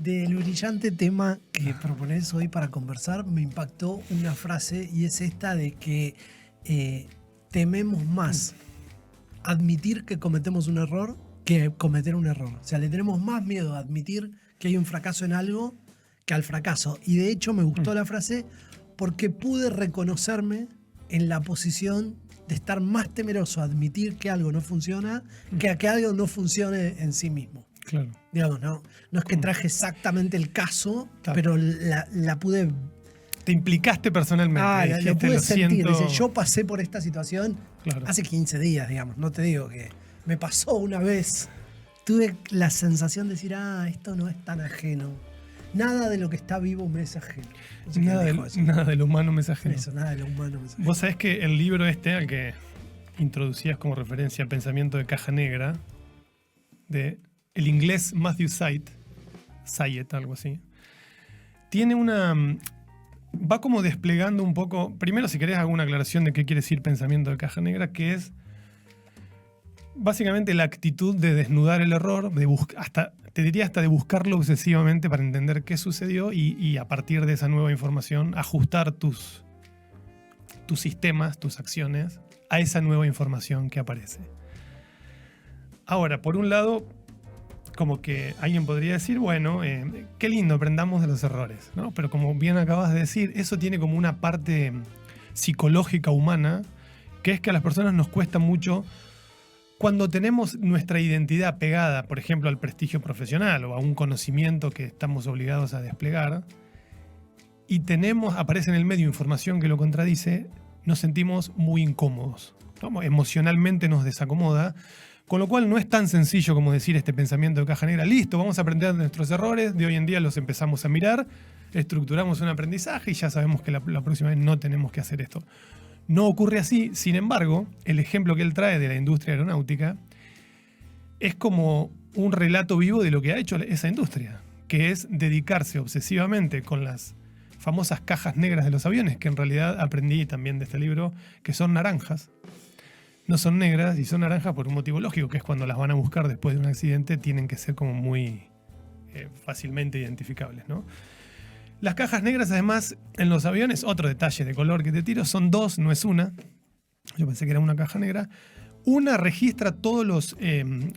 Del brillante tema que propones hoy para conversar, me impactó una frase y es esta de que tememos más admitir que cometemos un error que cometer un error. O sea, le tenemos más miedo a admitir que hay un fracaso en algo que al fracaso. Y de hecho me gustó la frase porque pude reconocerme en la posición de estar más temeroso a admitir que algo no funciona que a que algo no funcione en sí mismo. Claro. Digamos, no es que traje exactamente el caso, pero la pude... Te implicaste personalmente. Lo pude sentir. Siento... Dice, yo pasé por esta situación hace 15 días, digamos. No te digo que me pasó una vez. Tuve la sensación de decir, esto no es tan ajeno. Nada de lo que está vivo me es ajeno. No sé nada de lo humano me es ajeno. Eso, nada de lo humano me es ajeno. Vos sabés que el libro al que introducías como referencia al pensamiento de caja negra, de el inglés Matthew Syed, algo así, tiene una... Va como desplegando un poco... Primero, si querés, hago una aclaración de qué quiere decir pensamiento de caja negra, que es básicamente la actitud de desnudar el error, te diría hasta de buscarlo obsesivamente para entender qué sucedió y a partir de esa nueva información ajustar tus sistemas, tus acciones a esa nueva información que aparece. Ahora, por un lado, como que alguien podría decir, bueno, qué lindo, aprendamos de los errores, ¿no? Pero como bien acabas de decir, eso tiene como una parte psicológica humana, que es que a las personas nos cuesta mucho cuando tenemos nuestra identidad pegada, por ejemplo, al prestigio profesional o a un conocimiento que estamos obligados a desplegar, y aparece en el medio información que lo contradice, nos sentimos muy incómodos, ¿no? Emocionalmente nos desacomoda. Con lo cual no es tan sencillo como decir este pensamiento de caja negra, listo, vamos a aprender de nuestros errores, de hoy en día los empezamos a mirar, estructuramos un aprendizaje y ya sabemos que la próxima vez no tenemos que hacer esto. No ocurre así, sin embargo, el ejemplo que él trae de la industria aeronáutica es como un relato vivo de lo que ha hecho esa industria, que es dedicarse obsesivamente con las famosas cajas negras de los aviones, que en realidad aprendí también de este libro, que son naranjas. No son negras y son naranjas por un motivo lógico, que es cuando las van a buscar después de un accidente, tienen que ser como muy fácilmente identificables, ¿no? Las cajas negras, además, en los aviones, otro detalle de color que te tiro, son dos, no es una. Yo pensé que era una caja negra. Una registra todos los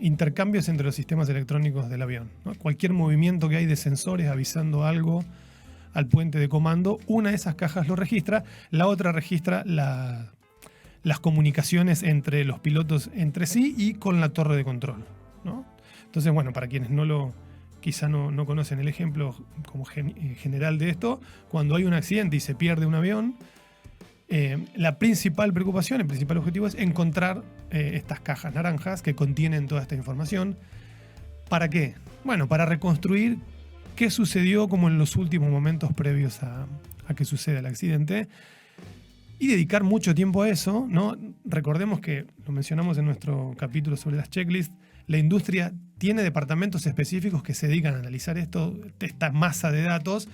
intercambios entre los sistemas electrónicos del avión, ¿no? Cualquier movimiento que hay de sensores avisando algo al puente de comando, una de esas cajas lo registra, la otra registra las comunicaciones entre los pilotos entre sí y con la torre de control, ¿no? Entonces, bueno, para quienes quizá no conocen el ejemplo como general de esto, cuando hay un accidente y se pierde un avión, la principal preocupación, el principal objetivo es encontrar estas cajas naranjas que contienen toda esta información. ¿Para qué? Bueno, para reconstruir qué sucedió como en los últimos momentos previos a que suceda el accidente. Y dedicar mucho tiempo a eso, ¿no? Recordemos que, lo mencionamos en nuestro capítulo sobre las checklists, la industria tiene departamentos específicos que se dedican a analizar esta masa de datos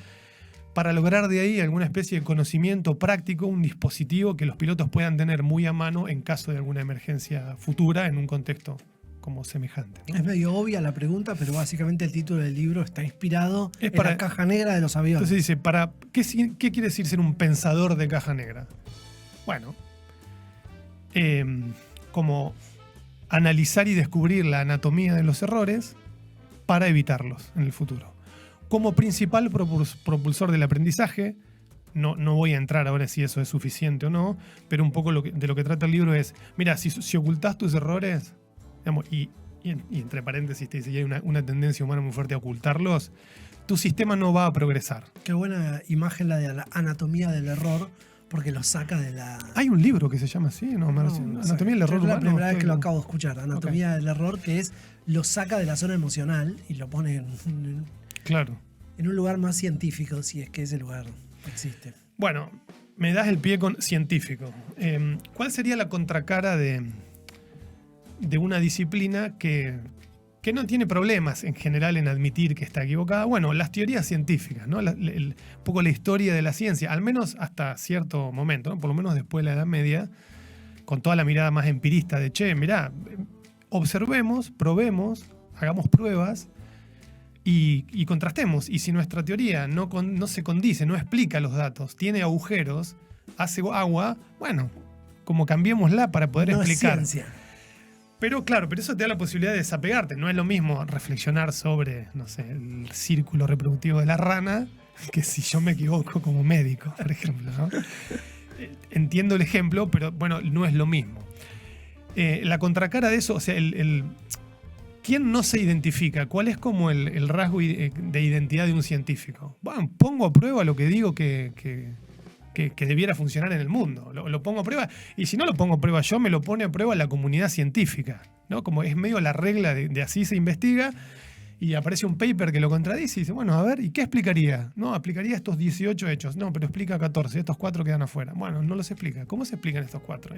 para lograr de ahí alguna especie de conocimiento práctico, un dispositivo que los pilotos puedan tener muy a mano en caso de alguna emergencia futura en un contexto como semejante, ¿no? Es medio obvia la pregunta, pero básicamente el título del libro está inspirado en la caja negra de los aviones. Entonces dice, ¿qué quiere decir ser un pensador de caja negra? Bueno, como analizar y descubrir la anatomía de los errores para evitarlos en el futuro. Como principal propulsor del aprendizaje, no voy a entrar ahora si eso es suficiente o no, pero un poco de lo que trata el libro es, mira, si ocultás tus errores, digamos, y entre paréntesis te dice, y hay una tendencia humana muy fuerte a ocultarlos, tu sistema no va a progresar. Qué buena imagen la de la anatomía del error, porque lo saca de la... Hay un libro que se llama así, ¿no? Anatomía del error humano. Es la primera vez que lo acabo de escuchar. Anatomía del error, que es lo saca de la zona emocional y lo pone en un lugar más científico, si es que ese lugar existe. Bueno, me das el pie con científico. ¿Cuál sería la contracara de una disciplina que no tiene problemas en general en admitir que está equivocada? Bueno, las teorías científicas, ¿no? Un poco la historia de la ciencia, al menos hasta cierto momento, ¿no? Por lo menos después de la Edad Media, con toda la mirada más empirista de, mirá, observemos, probemos, hagamos pruebas y contrastemos. Y si nuestra teoría no se condice, no explica los datos, tiene agujeros, hace agua, bueno, como cambiémosla para poder No es explicar. ciencia. Pero claro, pero eso te da la posibilidad de desapegarte. No es lo mismo reflexionar sobre, no sé, el círculo reproductivo de la rana que si yo me equivoco como médico, por ejemplo, ¿no? Entiendo el ejemplo, pero bueno, no es lo mismo. La contracara de eso, o sea, ¿quién no se identifica? ¿Cuál es como el rasgo de identidad de un científico? Bueno, pongo a prueba lo que digo que debiera funcionar en el mundo. Lo pongo a prueba, y si no lo pongo a prueba yo, me lo pone a prueba la comunidad científica, ¿no? Como es medio la regla de así se investiga, y aparece un paper que lo contradice y dice, bueno, a ver, ¿y qué explicaría? No, aplicaría estos 18 hechos. No, pero explica 14, estos 4 quedan afuera. Bueno, no los explica. ¿Cómo se explican estos 4?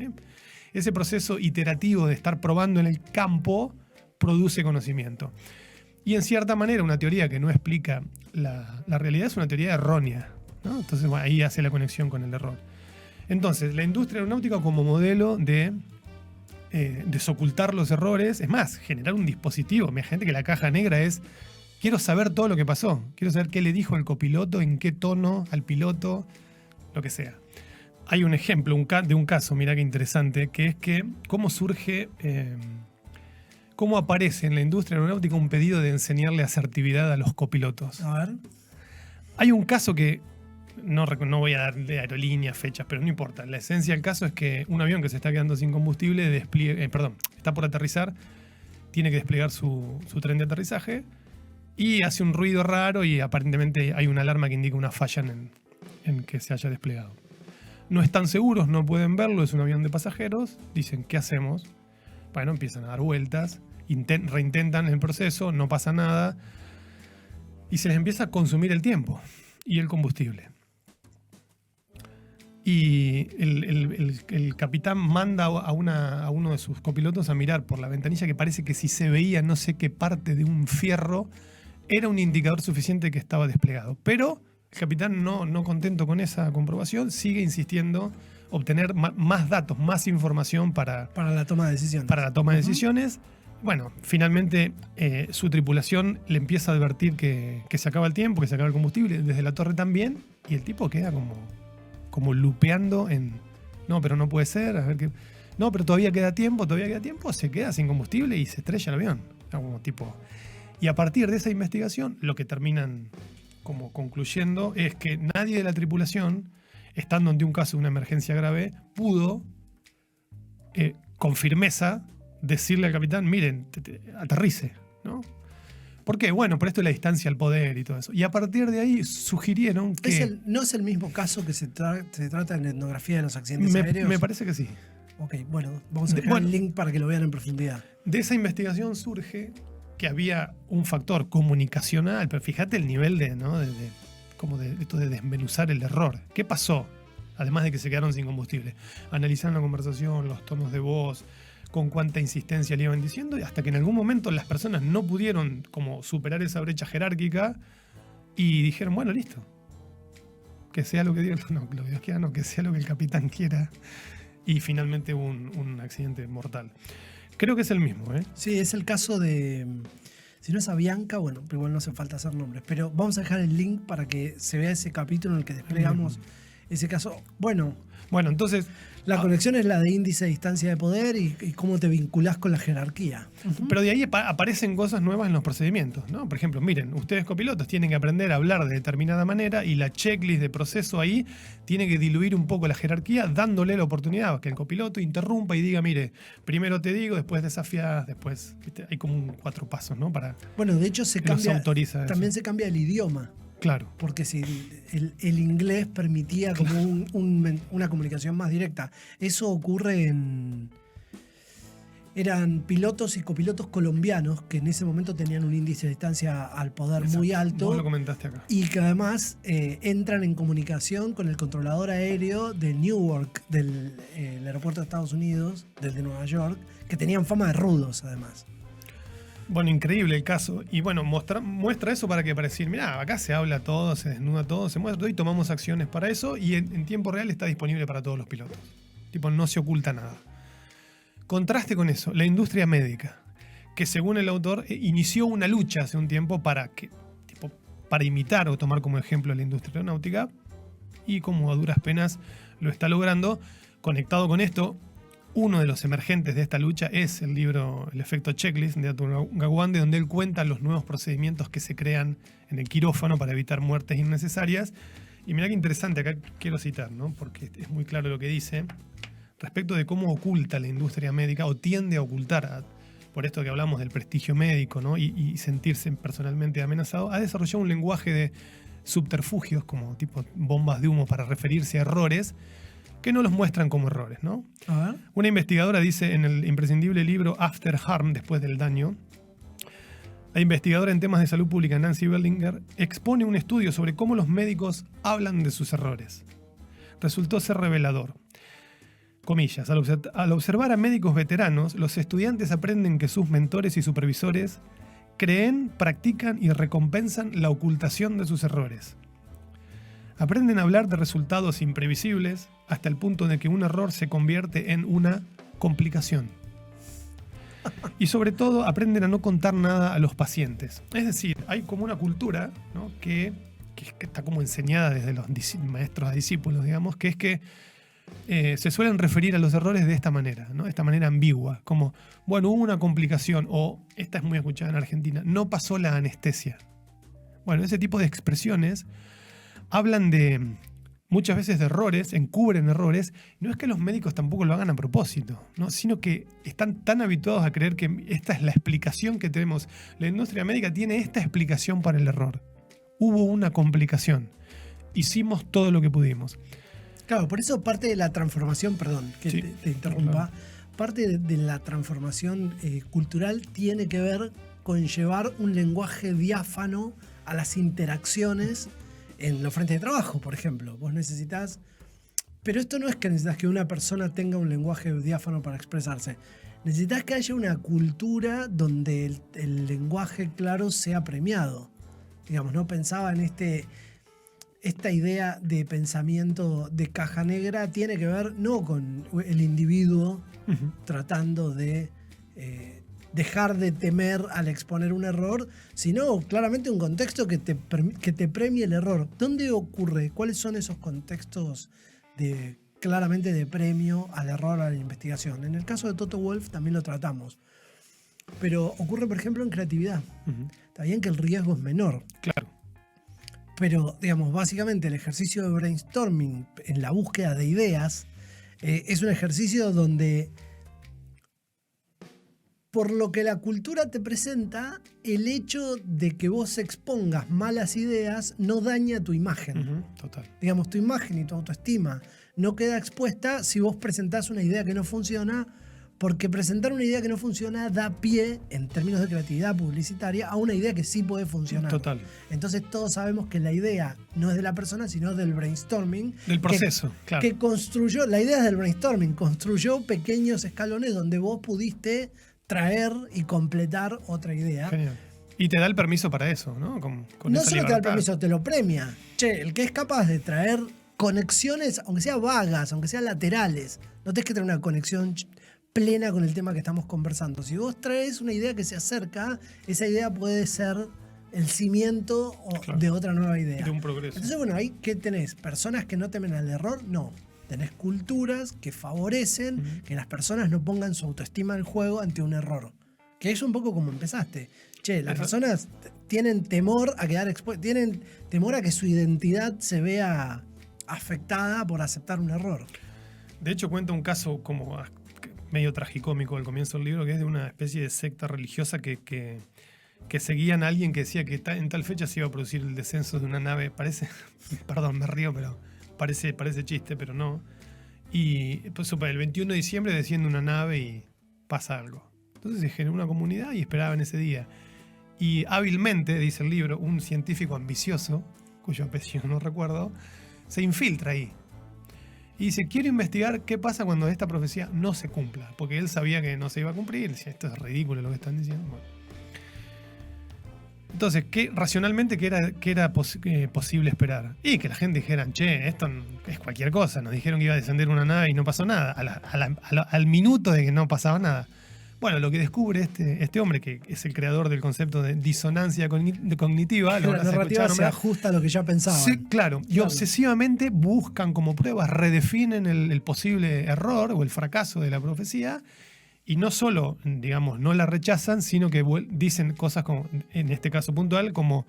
Ese proceso iterativo de estar probando en el campo produce conocimiento. Y en cierta manera, una teoría que no explica la realidad es una teoría errónea, ¿no? Entonces, bueno, ahí hace la conexión con el error. Entonces, la industria aeronáutica como modelo de desocultar los errores, es más, generar un dispositivo. Me gente que la caja negra es, quiero saber todo lo que pasó, quiero saber qué le dijo el copiloto, en qué tono al piloto, lo que sea. Hay un ejemplo de un caso, mirá qué interesante, que es que cómo surge, cómo aparece en la industria aeronáutica un pedido de enseñarle asertividad a los copilotos. A ver. Hay un caso que no voy a darle aerolíneas, fechas, pero no importa. La esencia del caso es que un avión que se está quedando sin combustible está por aterrizar, tiene que desplegar su tren de aterrizaje y hace un ruido raro y aparentemente hay una alarma que indica una falla en que se haya desplegado. No están seguros, no pueden verlo, es un avión de pasajeros. Dicen, ¿qué hacemos? Bueno, empiezan a dar vueltas, reintentan el proceso, no pasa nada y se les empieza a consumir el tiempo y el combustible. Y el capitán manda a uno de sus copilotos a mirar por la ventanilla, que parece que si se veía no sé qué parte de un fierro era un indicador suficiente que estaba desplegado. Pero el capitán, no contento con esa comprobación, sigue insistiendo obtener más datos, más información para la toma de decisiones. Para la toma de decisiones. Bueno, finalmente su tripulación le empieza a advertir que se acaba el tiempo, que se acaba el combustible, desde la torre también, y el tipo queda como lupeando en, no, pero no puede ser, a ver qué, no, pero todavía queda tiempo, se queda sin combustible y se estrella el avión. Como tipo. Y a partir de esa investigación, lo que terminan como concluyendo es que nadie de la tripulación, estando ante un caso de una emergencia grave, pudo con firmeza decirle al capitán, miren, aterrice, ¿no? ¿Por qué? Bueno, por esto es la distancia al poder y todo eso. Y a partir de ahí sugirieron que... ¿No es el mismo caso que se trata en la etnografía de los accidentes aéreos? Me parece que sí. Ok, bueno, vamos a dejar el link para que lo vean en profundidad. De esa investigación surge que había un factor comunicacional, pero fíjate el nivel de esto de desmenuzar el error. ¿Qué pasó? Además de que se quedaron sin combustible. Analizaron la conversación, los tonos de voz, con cuánta insistencia le iban diciendo, y hasta que en algún momento las personas no pudieron como superar esa brecha jerárquica y dijeron, bueno, listo. Que sea lo que Dios, no, lo que Dios quiera, no, que sea lo que el capitán quiera. Y finalmente hubo un accidente mortal. Creo que es el mismo, ¿eh? Sí, es el caso de... Si no es Avianca, bueno, pero igual no hace falta hacer nombres. Pero vamos a dejar el link para que se vea ese capítulo en el que desplegamos ese caso. Bueno, entonces... La conexión es la de índice de distancia de poder y cómo te vinculás con la jerarquía. Pero de ahí aparecen cosas nuevas en los procedimientos, ¿no? Por ejemplo, miren, ustedes copilotos tienen que aprender a hablar de determinada manera y la checklist de proceso ahí tiene que diluir un poco la jerarquía, dándole la oportunidad a que el copiloto interrumpa y diga, mire, primero te digo, después desafiás, después... ¿viste? Hay como 4 pasos, ¿no? Bueno, de hecho también eso. Se cambia el idioma. Claro. Porque si el inglés permitía como una comunicación más directa. Eso ocurre eran pilotos y copilotos colombianos que en ese momento tenían un índice de distancia al poder muy alto. Vos lo comentaste acá. Y que además entran en comunicación con el controlador aéreo de Newark, del aeropuerto de Estados Unidos, del de Nueva York, que tenían fama de rudos además. Bueno, increíble el caso. Y bueno, muestra eso para decir, mirá, acá se habla todo, se desnuda todo, se muestra todo y tomamos acciones para eso y en tiempo real está disponible para todos los pilotos. Tipo, no se oculta nada. Contraste con eso, la industria médica. que según el autor inició una lucha hace un tiempo para imitar o tomar como ejemplo la industria aeronáutica, y como a duras penas lo está logrando. Conectado con esto, uno de los emergentes de esta lucha es el libro El efecto checklist de Atul Gawande, donde él cuenta los nuevos procedimientos que se crean en el quirófano para evitar muertes innecesarias. Y mirá qué interesante, acá quiero citar, ¿no? Porque es muy claro lo que dice respecto de cómo oculta la industria médica, o tiende a ocultar, por esto que hablamos del prestigio médico, ¿no? y sentirse personalmente amenazado. Ha desarrollado un lenguaje de subterfugios, como tipo bombas de humo, para referirse a errores que no los muestran como errores, ¿no? A ver. Una investigadora dice en el imprescindible libro After Harm, después del daño, la investigadora en temas de salud pública Nancy Bellinger expone un estudio sobre cómo los médicos hablan de sus errores. Resultó ser revelador. Comillas, al observar a médicos veteranos, los estudiantes aprenden que sus mentores y supervisores creen, practican y recompensan la ocultación de sus errores. Aprenden a hablar de resultados imprevisibles hasta el punto de que un error se convierte en una complicación. Y sobre todo aprenden a no contar nada a los pacientes. Es decir, hay como una cultura, ¿no? que está como enseñada desde los maestros a discípulos, digamos, que es que se suelen referir a los errores de esta manera, ¿no? Esta manera ambigua, como, bueno, hubo una complicación, o, esta es muy escuchada en Argentina, no pasó la anestesia. Bueno, ese tipo de expresiones hablan de, muchas veces, de errores, encubren errores. No es que los médicos tampoco lo hagan a propósito, ¿no? Sino que están tan habituados a creer que esta es la explicación que tenemos. La industria médica tiene esta explicación para el error. Hubo una complicación. Hicimos todo lo que pudimos. Claro, por eso parte de la transformación, perdón que Sí, te interrumpa, claro. parte de la transformación cultural tiene que ver con llevar un lenguaje diáfano a las interacciones en los frentes de trabajo, por ejemplo. Vos necesitas... Pero esto no es que necesitas que una persona tenga un lenguaje diáfano para expresarse. Necesitas que haya una cultura donde el lenguaje claro sea premiado. Digamos, no pensaba en esta idea de pensamiento de caja negra, tiene que ver no con el individuo tratando de dejar de temer al exponer un error, sino claramente un contexto que te premie el error. ¿Dónde ocurre? ¿Cuáles son esos contextos claramente de premio al error, a la investigación? En el caso de Toto Wolff también lo tratamos. Pero ocurre, por ejemplo, en creatividad. Está bien que el riesgo es menor. Claro. Pero, digamos, básicamente el ejercicio de brainstorming en la búsqueda de ideas es un ejercicio donde, por lo que la cultura te presenta, el hecho de que vos expongas malas ideas no daña tu imagen. Total. Digamos, tu imagen y tu autoestima no queda expuesta si vos presentás una idea que no funciona, porque presentar una idea que no funciona da pie, en términos de creatividad publicitaria, a una idea que sí puede funcionar. Total. Entonces todos sabemos que la idea no es de la persona, sino del brainstorming. Del proceso, claro. Que construyó, la idea es del brainstorming, construyó pequeños escalones donde vos pudiste traer y completar otra idea. Genial. Y te da el permiso para eso, ¿no? Con No esa solo te da el libertad. permiso, te lo premia. Che, el que es capaz de traer conexiones, aunque sean vagas, aunque sean laterales, no tenés que tener una conexión plena con el tema que estamos conversando. Si vos traes una idea que se acerca, esa idea puede ser el cimiento Claro. de otra nueva idea. De un progreso. Entonces, bueno, ahí ¿qué tenés? ¿Personas que no temen al error? No. Tenés culturas que favorecen que las personas no pongan su autoestima en juego ante un error. Que es un poco como empezaste. Che, las personas tienen temor a quedar expuestas, tienen temor a que su identidad se vea afectada por aceptar un error. De hecho, cuenta un caso como medio tragicómico al comienzo del libro, que es de una especie de secta religiosa que seguían a alguien que decía que en tal fecha se iba a producir el descenso de una nave. Parece, perdón, me río, pero parece chiste, pero no. Y pues, el 21 de diciembre desciende una nave y pasa algo. Entonces se generó una comunidad y esperaban ese día. Y hábilmente, dice el libro, un científico ambicioso, cuyo apellido no recuerdo, se infiltra ahí. Y dice, quiero investigar qué pasa cuando esta profecía no se cumpla. Porque él sabía que no se iba a cumplir. Decía, esto es ridículo lo que están diciendo. Bueno. Entonces, racionalmente, ¿qué era posible esperar? Y que la gente dijera, che, esto es cualquier cosa. Nos dijeron que iba a descender una nave y no pasó nada. Al minuto de que no pasaba nada. Bueno, lo que descubre este hombre, que es el creador del concepto de disonancia cognitiva, La narrativa se ajusta a lo que ya pensaban. Sí, claro. Y obsesivamente buscan como pruebas, redefinen el posible error o el fracaso de la profecía. Y no solo, digamos, no la rechazan, sino que dicen cosas como, en este caso puntual, como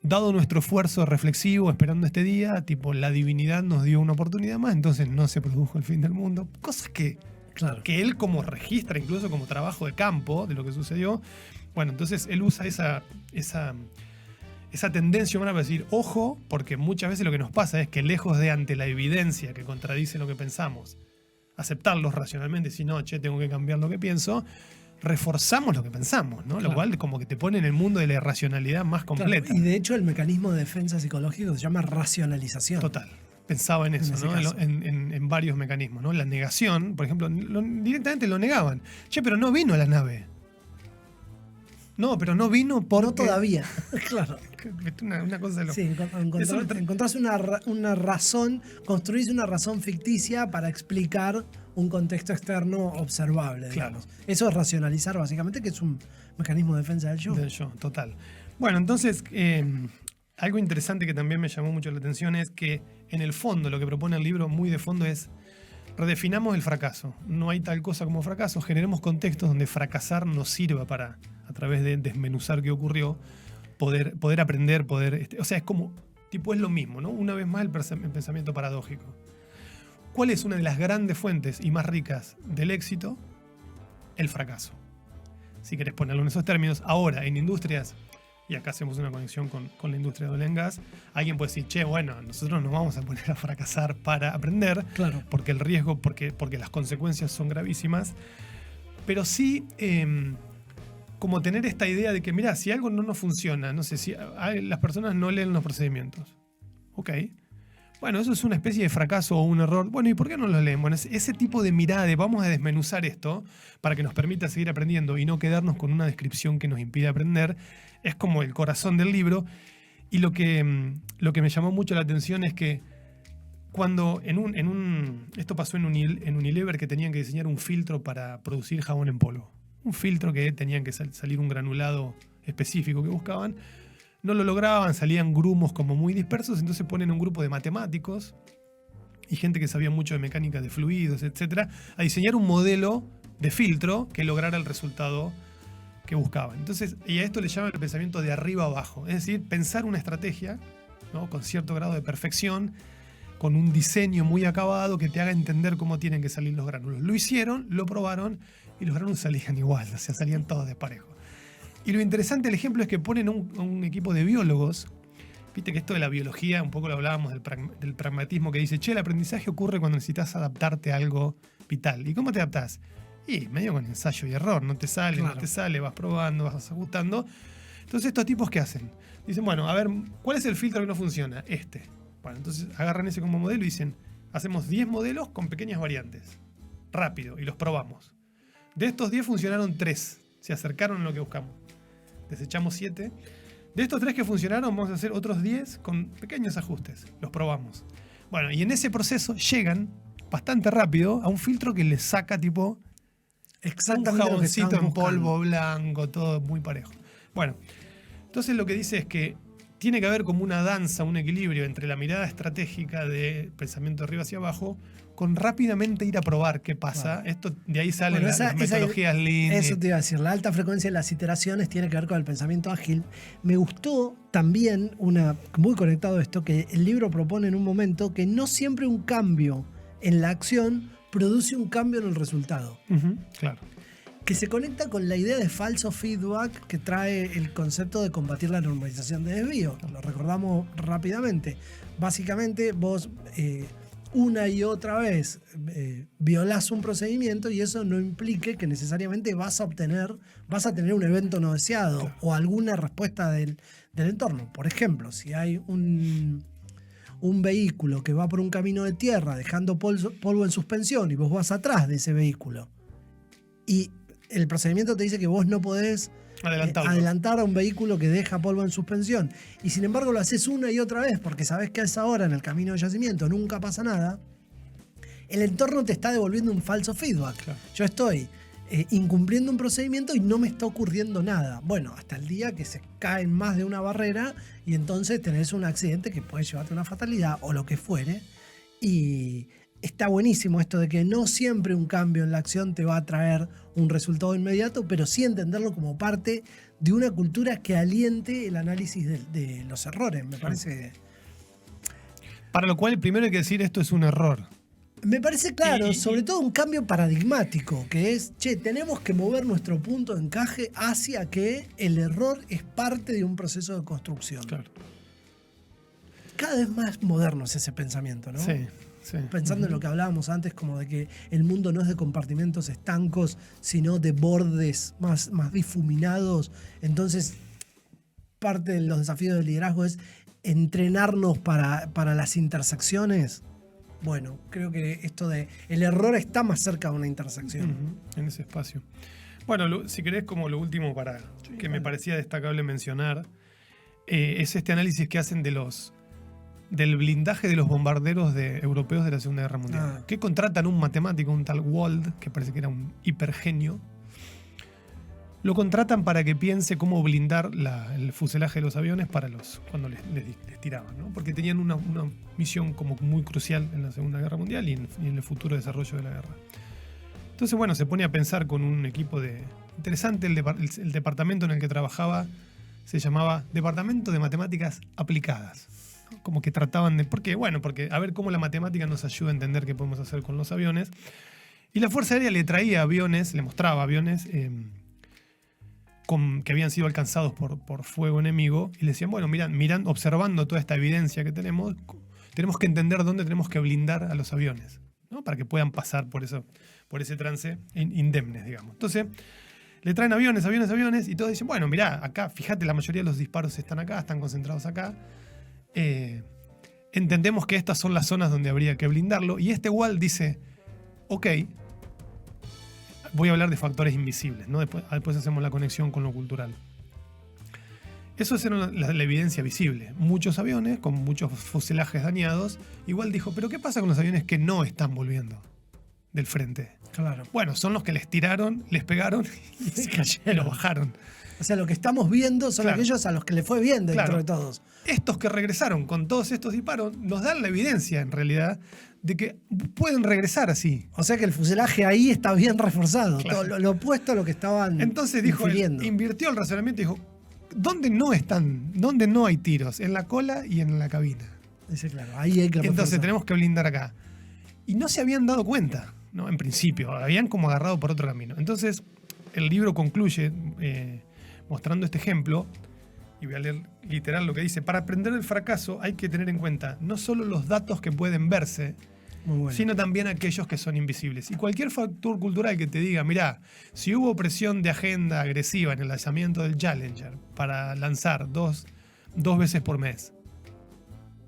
dado nuestro esfuerzo reflexivo esperando este día, tipo la divinidad nos dio una oportunidad más, entonces no se produjo el fin del mundo. Cosas que él como registra, incluso como trabajo de campo de lo que sucedió. Bueno, entonces él usa esa tendencia humana para decir, ojo, porque muchas veces lo que nos pasa es que lejos de ante la evidencia que contradice lo que pensamos, aceptarlos racionalmente, si no, tengo que cambiar lo que pienso, reforzamos lo que pensamos, ¿no? Lo cual como que te pone en el mundo de la irracionalidad más completa. Claro. Y de hecho el mecanismo de defensa psicológico se llama racionalización. Total. Pensaba en eso, ¿no? En varios mecanismos, ¿no? La negación, por ejemplo, directamente lo negaban. Pero no vino la nave. No, pero no vino porque... No todavía, claro. Una cosa de loco. Sí, encontrás una razón, construís una razón ficticia para explicar un contexto externo observable, digamos. Claro. Eso es racionalizar, básicamente, que es un mecanismo de defensa del yo. Del yo, total. Bueno, entonces, algo interesante que también me llamó mucho la atención es que, en el fondo, lo que propone el libro, muy de fondo, es redefinamos el fracaso. No hay tal cosa como fracaso. Generemos contextos donde fracasar nos sirva para, a través de desmenuzar qué ocurrió, poder aprender, o sea, es como, tipo, es lo mismo, ¿no? Una vez más el pensamiento paradójico. ¿Cuál es una de las grandes fuentes y más ricas del éxito? El fracaso. Si querés ponerlo en esos términos, ahora en industrias, y acá hacemos una conexión con la industria de oil and gas, alguien puede decir, bueno, nosotros nos vamos a poner a fracasar para aprender, claro, porque el riesgo, porque las consecuencias son gravísimas, pero sí como tener esta idea de que, mirá, si algo no nos funciona, no sé, si las personas no leen los procedimientos, ok, bueno, eso es una especie de fracaso o un error. Bueno, ¿y por qué no lo leen? Bueno, ese tipo de mirada de vamos a desmenuzar esto para que nos permita seguir aprendiendo y no quedarnos con una descripción que nos impide aprender, es como el corazón del libro. Y lo que me llamó mucho la atención es que cuando esto pasó en Unilever, que tenían que diseñar un filtro para producir jabón en polvo. Un filtro que tenían que salir un granulado específico que buscaban. No lo lograban, salían grumos como muy dispersos, entonces ponen un grupo de matemáticos y gente que sabía mucho de mecánica de fluidos, etcétera, a diseñar un modelo de filtro que lograra el resultado que buscaban. Entonces, y a esto le llaman el pensamiento de arriba abajo, es decir, pensar una estrategia, ¿no?, con cierto grado de perfección, con un diseño muy acabado que te haga entender cómo tienen que salir los gránulos. Lo hicieron, lo probaron y los gránulos salían igual, o sea, salían todos desparejos. Y lo interesante del ejemplo es que ponen un equipo de biólogos. Viste que esto de la biología, un poco lo hablábamos del pragmatismo, que dice, el aprendizaje ocurre cuando necesitas adaptarte a algo vital. ¿Y cómo te adaptás? Y medio con ensayo y error, no te sale, claro, no te sale, vas probando, vas ajustando. Entonces, ¿estos tipos qué hacen? Dicen, bueno, a ver, ¿cuál es el filtro que no funciona? Bueno, entonces agarran ese como modelo y dicen, hacemos 10 modelos con pequeñas variantes. Rápido, y los probamos. De estos 10 funcionaron 3, se acercaron a lo que buscamos. Desechamos 7. De estos 3 que funcionaron, vamos a hacer otros 10 con pequeños ajustes. Los probamos. Bueno, y en ese proceso llegan bastante rápido a un filtro que les saca tipo exactamente un jaboncito en polvo blanco, todo muy parejo. Bueno, entonces lo que dice es que tiene que haber como una danza, un equilibrio entre la mirada estratégica de pensamiento de arriba hacia abajo con rápidamente ir a probar qué pasa. Bueno, de ahí salen las metodologías Lean. Eso te iba a decir, la alta frecuencia de las iteraciones tiene que ver con el pensamiento ágil. Me gustó también, muy conectado a esto, que el libro propone en un momento que no siempre un cambio en la acción produce un cambio en el resultado. Claro. Que se conecta con la idea de falso feedback que trae el concepto de combatir la normalización de desvío. Lo recordamos rápidamente. Básicamente, vos una y otra vez violás un procedimiento y eso no implique que necesariamente vas a tener un evento no deseado, claro, o alguna respuesta del entorno. Por ejemplo, si hay un vehículo que va por un camino de tierra dejando polvo en suspensión y vos vas atrás de ese vehículo y el procedimiento te dice que vos no podés adelantar a un vehículo que deja polvo en suspensión y sin embargo lo haces una y otra vez porque sabés que a esa hora en el camino de yacimiento nunca pasa nada, el entorno te está devolviendo un falso feedback. Claro. Yo estoy incumpliendo un procedimiento y no me está ocurriendo nada. Bueno, hasta el día que se caen más de una barrera y entonces tenés un accidente que puede llevarte a una fatalidad o lo que fuere. Y está buenísimo esto de que no siempre un cambio en la acción te va a traer un resultado inmediato, pero sí entenderlo como parte de una cultura que aliente el análisis de los errores. Me parece... Para lo cual, primero hay que decir esto es un error. Me parece claro, sobre todo un cambio paradigmático, que es, tenemos que mover nuestro punto de encaje hacia que el error es parte de un proceso de construcción. Claro. Cada vez más moderno es ese pensamiento, ¿no? Sí, sí. Pensando en lo que hablábamos antes, como de que el mundo no es de compartimentos estancos, sino de bordes más difuminados. Entonces, parte de los desafíos del liderazgo es entrenarnos para las intersecciones. Bueno, creo que esto de el error está más cerca de una intersección. En ese espacio. Bueno, si querés, como lo último que me parecía destacable mencionar, es este análisis que hacen del blindaje de los bombarderos europeos de la Segunda Guerra Mundial. Que contratan un matemático, un tal Wald, que parece que era un hipergenio. Lo contratan para que piense cómo blindar el fuselaje de los aviones cuando les tiraban, ¿no? Porque tenían una misión como muy crucial en la Segunda Guerra Mundial y en el futuro desarrollo de la guerra. Entonces, bueno, se pone a pensar con un equipo interesante. El departamento en el que trabajaba se llamaba Departamento de Matemáticas Aplicadas. Como que trataban de... ¿Por qué? Bueno, porque a ver cómo la matemática nos ayuda a entender qué podemos hacer con los aviones. Y la Fuerza Aérea le traía aviones, le mostraba aviones... que habían sido alcanzados por fuego enemigo, y le decían, bueno, mirando, observando toda esta evidencia que tenemos que entender dónde tenemos que blindar a los aviones, ¿no? Para que puedan pasar por ese trance indemnes, digamos. Entonces, le traen aviones, y todos dicen, bueno, mirá, acá, fíjate, la mayoría de los disparos están acá, están concentrados acá. Entendemos que estas son las zonas donde habría que blindarlo, y Wald dice, ok, voy a hablar de factores invisibles, ¿no? Después hacemos la conexión con lo cultural. Eso es la evidencia visible. Muchos aviones con muchos fuselajes dañados. Igual dijo, ¿pero qué pasa con los aviones que no están volviendo del frente? Claro. Bueno, son los que les tiraron, les pegaron y se cayeron, los bajaron. O sea, lo que estamos viendo son aquellos a los que le fue bien dentro de todos. Estos que regresaron con todos estos disparos nos dan la evidencia, en realidad, de que pueden regresar así. O sea que el fuselaje ahí está bien reforzado. Claro. Todo lo opuesto a lo que estaban. Entonces dijo, invirtió el razonamiento y dijo, ¿dónde no hay tiros? En la cola y en la cabina. Dice, claro, ahí hay que reforzar. Entonces tenemos que blindar acá. Y no se habían dado cuenta, ¿no? En principio, habían como agarrado por otro camino. Entonces, el libro concluye mostrando este ejemplo, y voy a leer literal lo que dice: para aprender del fracaso hay que tener en cuenta no solo los datos que pueden verse, sino también aquellos que son invisibles. Y cualquier factor cultural que te diga, mirá, si hubo presión de agenda agresiva en el lanzamiento del Challenger para lanzar dos veces por mes,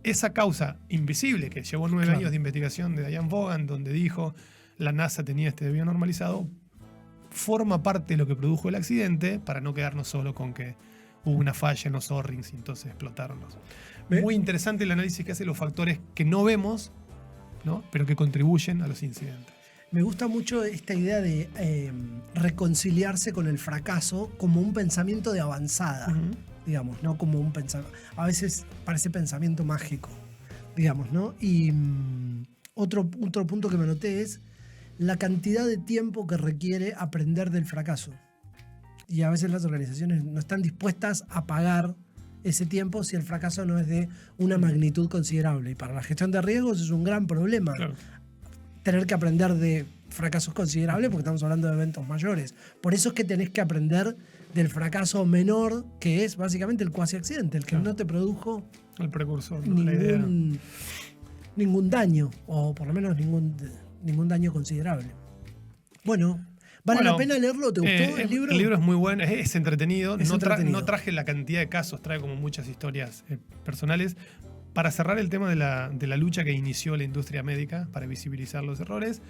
esa causa invisible que llevó 9 años de investigación de Diane Vaughan, donde dijo la NASA tenía este desvío normalizado, forma parte de lo que produjo el accidente, para no quedarnos solo con que hubo una falla en los O-rings y entonces explotaron los. Muy interesante el análisis que hace los factores que no vemos, ¿no? Pero que contribuyen a los incidentes. Me gusta mucho esta idea de reconciliarse con el fracaso como un pensamiento de avanzada, digamos, ¿no? Como un pensamiento. A veces parece pensamiento mágico, digamos, ¿no? Y otro punto que me noté es la cantidad de tiempo que requiere aprender del fracaso. Y a veces las organizaciones no están dispuestas a pagar ese tiempo si el fracaso no es de una magnitud considerable. Y para la gestión de riesgos es un gran problema. Claro. Tener que aprender de fracasos considerables, porque estamos hablando de eventos mayores. Por eso es que tenés que aprender del fracaso menor, que es básicamente el cuasi accidente, el que no te produjo el precursor, ningún daño, o por lo menos ningún daño considerable. Bueno, ¿vale la pena leerlo? ¿Te gustó el libro? El libro es muy bueno, es entretenido. Entretenido. No traje la cantidad de casos, trae como muchas historias personales. Para cerrar el tema de la lucha que inició la industria médica para visibilizar los errores,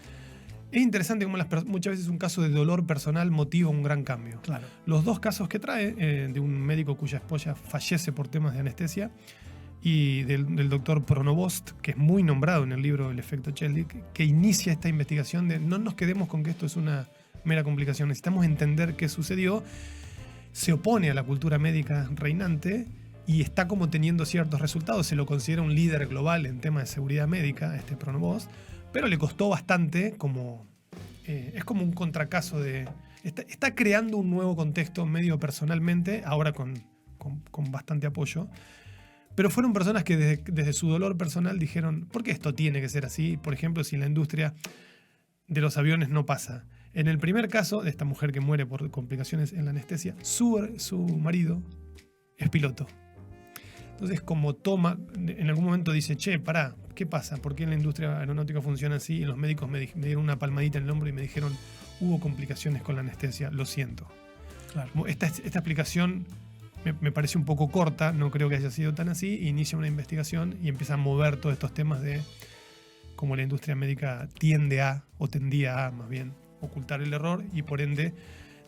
es interesante cómo muchas veces un caso de dolor personal motiva un gran cambio. Claro. Los dos casos que trae, de un médico cuya esposa fallece por temas de anestesia, y del doctor Pronovost, que es muy nombrado en el libro El efecto Cheslick, que inicia esta investigación de no nos quedemos con que esto es una mera complicación, necesitamos entender qué sucedió. Se opone a la cultura médica reinante y está como teniendo ciertos resultados. Se lo considera un líder global en temas de seguridad médica, Pronovost, pero le costó bastante como... es como un contracaso de... Está creando un nuevo contexto medio personalmente, ahora con bastante apoyo. Pero fueron personas que desde su dolor personal dijeron, ¿por qué esto tiene que ser así? Por ejemplo, si en la industria de los aviones no pasa. En el primer caso de esta mujer que muere por complicaciones en la anestesia, su marido es piloto. Entonces, como toma, en algún momento dice, che, pará, ¿qué pasa? ¿Por qué en la industria aeronáutica funciona así? Y los médicos me dieron una palmadita en el hombro y me dijeron, hubo complicaciones con la anestesia, lo siento. Claro. Esta explicación me parece un poco corta, no creo que haya sido tan así. Inicia una investigación y empieza a mover todos estos temas de cómo la industria médica o tendía a, más bien, ocultar el error y por ende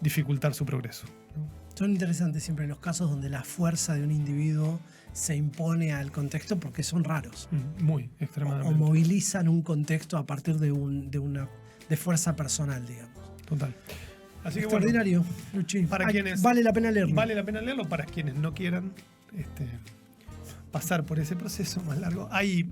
dificultar su progreso, ¿no? Son interesantes siempre los casos donde la fuerza de un individuo se impone al contexto porque son raros. Muy, extremadamente. O movilizan un contexto a partir de fuerza personal, digamos. Total. Así que extraordinario, Luchi. Para quienes vale la pena leerlo. Vale la pena leerlo para quienes no quieran pasar por ese proceso más largo. Hay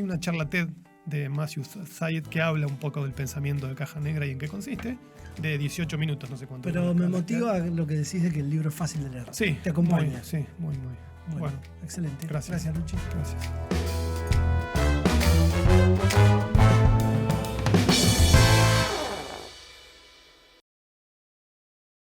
una charla TED de Matthew Syed que habla un poco del pensamiento de caja negra y en qué consiste, de 18 minutos, no sé cuánto. Pero me motiva lo que decís de que el libro es fácil de leer. Sí. Te acompaña. Muy. Bueno, excelente. Gracias, Luchi. Gracias.